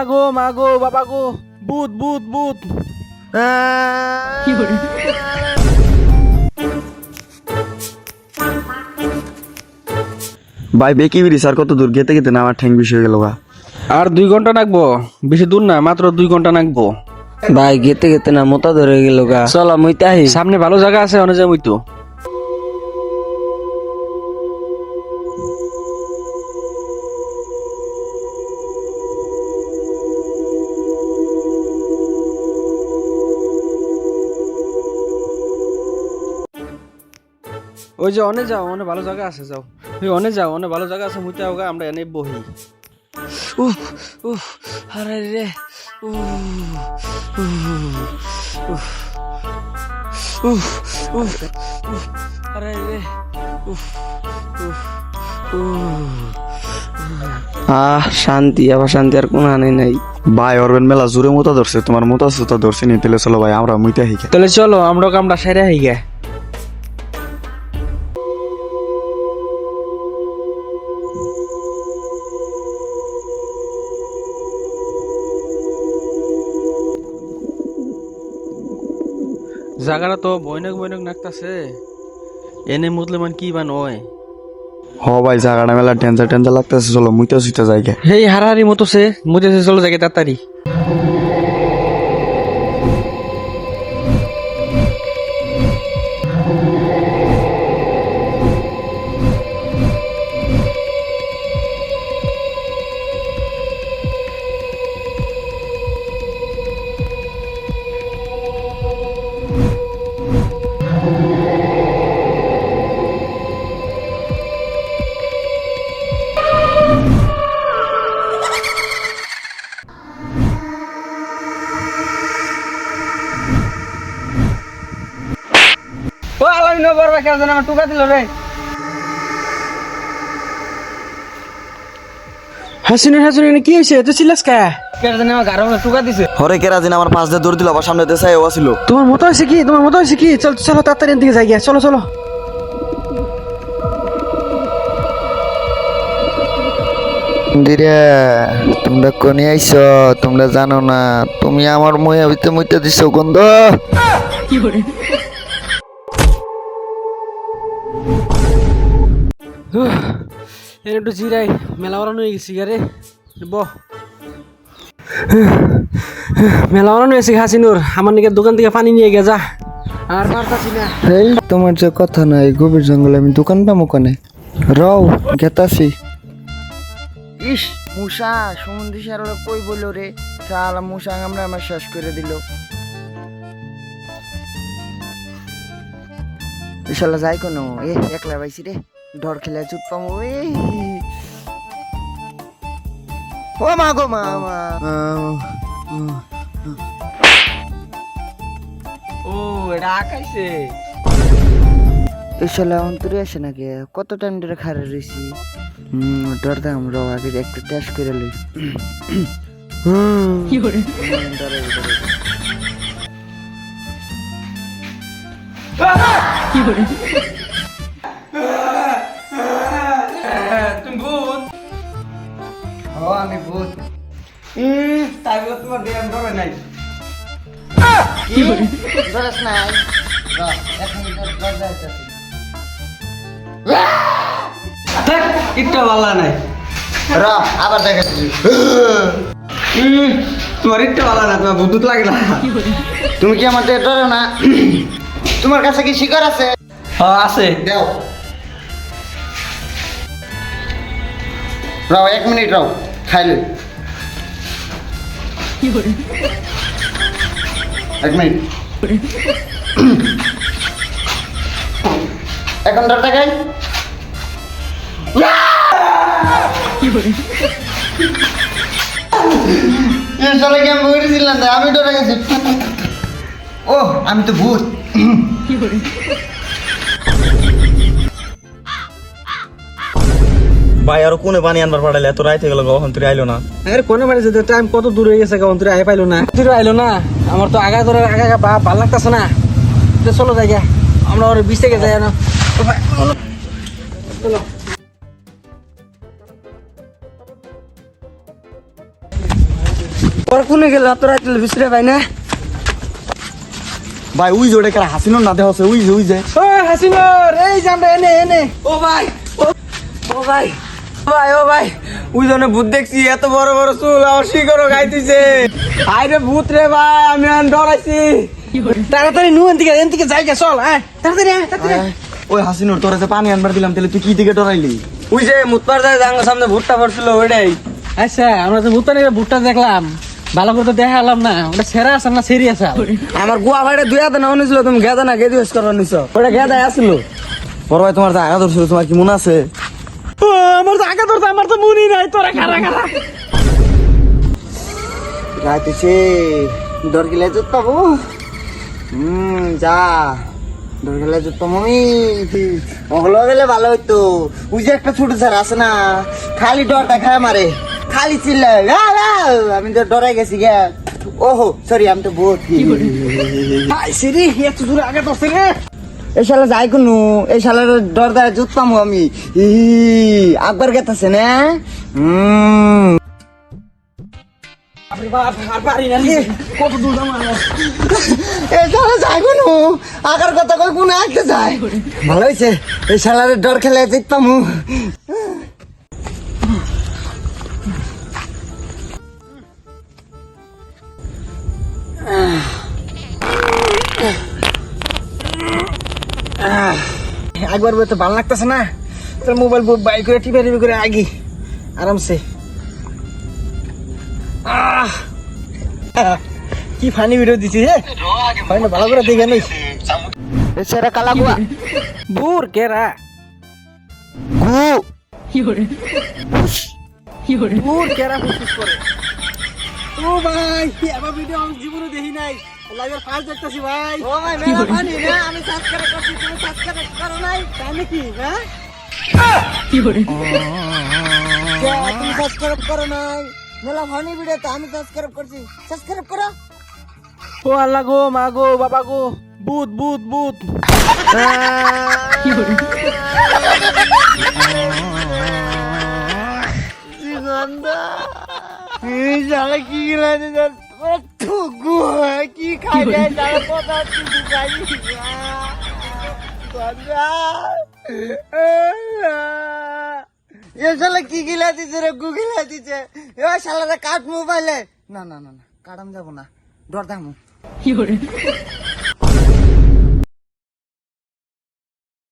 মাগো বাবা গো, ভূত ভূত ভূত। ভাই বেকি বিরিস আর কত দূর গেতে গেতে না আমার ঠ্যাং বিষয় গেল গা। আর 2 ঘন্টা লাগবো, বেশি দূর না, মাত্র 2 ঘন্টা লাগবো। ভাই গেতে গেতে না মোতা ধরে গেল গা, চলো মুইতে আহি। সামনে ভালো জায়গা আছে, অনেক যাই তো। ওই যে অনেক যাও, অনেক ভালো জায়গা আছে, যাও অনেক যাও, অনেক ভালো জায়গা আছে, মুইতে হোক, আমরা এনে বহি। উফ উফ আরে রে আরে রে শান্তি, আবার শান্তি আর কোন আনে নাই। ভাই অরবেন মেলা জোরে মোতা ধরছে, তোমার মোতা সুতা ধরছে নি, তাহলে চলো ভাই আমরা মুইতে হিকে। তাহলে চলো আমরা কামটা সেরে হই গে। জায়গাটা তো বৈনক বৈনক নাকতাছে, এনে মুসলমান কি বা নয়। হ ভাই জায়গাটা মেলা টেনজার টেনজার লাগতেছে, চলো মুইতে সুইতে যাইগে। হেই হারাহারি মতো সে মুতেছে, চলো যাকে তাড়াতাড়ি। ও আলাই ন বড় কেন জানা আমার টুকা দিল রে। হাসিনে কি হইছে, তুই চিল্লাস কা? কেন জানা আমার গারো টুকা দিছে। হরে কেরা দিন আমার পাঁচ দিয়ে দৌড় দিল, আবার সামনে দেশায় ও ছিল। তোমার মতো হইছে কি, তোমার মতো হইছে কি? চল চলো তাড়াতাড়ি এদিকে যাই গিয়া, চলো চলো। দিরে তোমরা কোনে আইছ, তোমরা জানো না, তুমি আমার মইয়া হইতে মইতে দিছো গন্ধ। একটু জিরাই, মেলা ওরানো হয়ে গেছি গারে। মেলা ওরানো হয়েছে হাসিনুর, আমার নিকে দোকান থেকে পানি নিয়ে গে যা। আর পারতাছি না। এই তোমার যে কথা নাই, গভীর জঙ্গলে আমি দোকান পাবো কানে। রও গেতাছি। ইস মুসা সমুদ্রী সার কই বললো রে, শালা মুসা আমরা আমার শেষ করে দিল। শালা যাই কোনো একলা পাইছি রে, ডর খেলে চুপ পামো। ও মা গো মা মা। ও এটা আকাইছে। এই শালা অন্তরে আসে নাকি, কত টাইম ধরে খারে রয়েছি। ডর দাম র আগে একটু টেস্ট করে লই। তুমি ভূত? ও আমি ভূত। তাই বলে তোমার দেহ ডরে নাই? ডরস নাই, এখন ডর যাইতেছি। একটু ভালো নাই। র আবার দেখাচ্ছি। তোমার একটু ভালো না, তোমার ভূত লাগে না। তুমি কি আমাদের ডরো না? তোমার কাছে কি শিকার আছে? হ্যাঁ আছে। দাও। রাও 1 মিনিট রাও, খাইলে 1 মিনিট। এখন ডরটা খাই। আমি ডরে গেছি। ও আমি তো ভূত। ভাই আর কোনে পানি আনবার পাঠাইলে এত রাইতে গেল, কখন তুই আইলো না? আরে কোনে মানে যেতে টাইম কত দূর হয়ে গেছে, কখন তুই আই পাইলো না? তুই আইলো না, আমার তো আগা ধরে আগা ভাল লাগতেছে না। চলো যাই গিয়া, আমরা ওর 20 থেকে যাই না। চলো ওর কোনে গেল তোর রাইতে বিছরে ভাই না ভাই ওই যে ওটা কারা হাসিনো না দেওয়া আছে ওই যে ও হাসিনর এই যে আমরা এনে এনে ও ভাই ও ভাই ও ভাই ওই জন্য ভূত দেখছি এত বড় বড় চুল আমার শিকড়ও গাইতেছে আরে ভূত রে ভাই আমি আর ডরাইছি তাড়াতাড়ি নু এন থেকে যাইগা চল আয় তাড়াতাড়ি আয় তাড়াতাড়ি ওই হাসিনোর তোরা যে পানি আনবার দিলাম তাহলে তুই কি দিকে ডরাইলি ওই যে মুতপার যায় জাঙ্গা সামনে ভূতটা পড়ছিল ওইটাই আচ্ছা আমরা তো ভুট্টা দেখলাম ভালো করে তো দেখালাম না ওটা সেরা আছে না সেরি আছে আমার গুয়া ভাইটা দুই হাতে নাও নিছিল তুমি গেদা না গেদি হস করা নিছ ওটা গেদাই আসলো বড় ভাই তোমার আগা ধরছিল তোমার কি মনে আছে আমার তো আগে ধরতে আমার তো মনি নাই তোরা খারা খারা রাইতেছে ডর গেলে তো পাবো যা ডর গেলে তো তুমি ওগুলো গেলে ভালো হইতো ওই যে একটা ছোট স্যার আছে না খালি ডর দেখায় মারে খালি চিল্লায় আমি তো ডরাই গেছি গে ওহো সরি আমি তো বহুত সেরি এত দূরে আগে ধরছে রে এই শালা যাই কোনো এই শালার ডর দেয় জুত পামু আমি আকবার গেতাছে না আর পারি না কত দূর আমার এই শালা যাই কোনো আকার কথা কই কোন আঁকতে যায় ভালো হয়েছে এই শালার ডর খেলে জিত পামু একবার তো ভালো লাগতেছে না তোর মোবাইল বাই করে টিপে করে আগি আরামসে কি ফানি ভিডিও দিছিস হে ভাই না ভালো করে দেখে নেই সেরা কালা গুয়া বুর কেরা বুর কেরা ফুসফুস করে ও ভাই আমার ভিডিও আমি জীবনে দেখি নাই লাইভের ফার্স্ট দেখতেছি ভাই ও ভাই মেলা ফানি না আমি সাবস্ক্রাইব করছি তুমি সাবস্ক্রাইব করো নাই তাই নাকি হ্যাঁ তুমি সাবস্ক্রাইব করো নাই মেলা ফানি ভিডিও তো আমি সাবস্ক্রাইব করছি সাবস্ক্রাইব করো ও আল্লাহ গো মা গো বাবা গো ভূত ভূত ভূত শালা কি লাগে ঠুকু কি খাই যায় শালা পথা ঠুকু খাই এ শালা কি গিলা দিছে রে গু গিলা দিছে এ শালারা কাট মোবাইলে না না না না কাটাম যাব না ডর দামু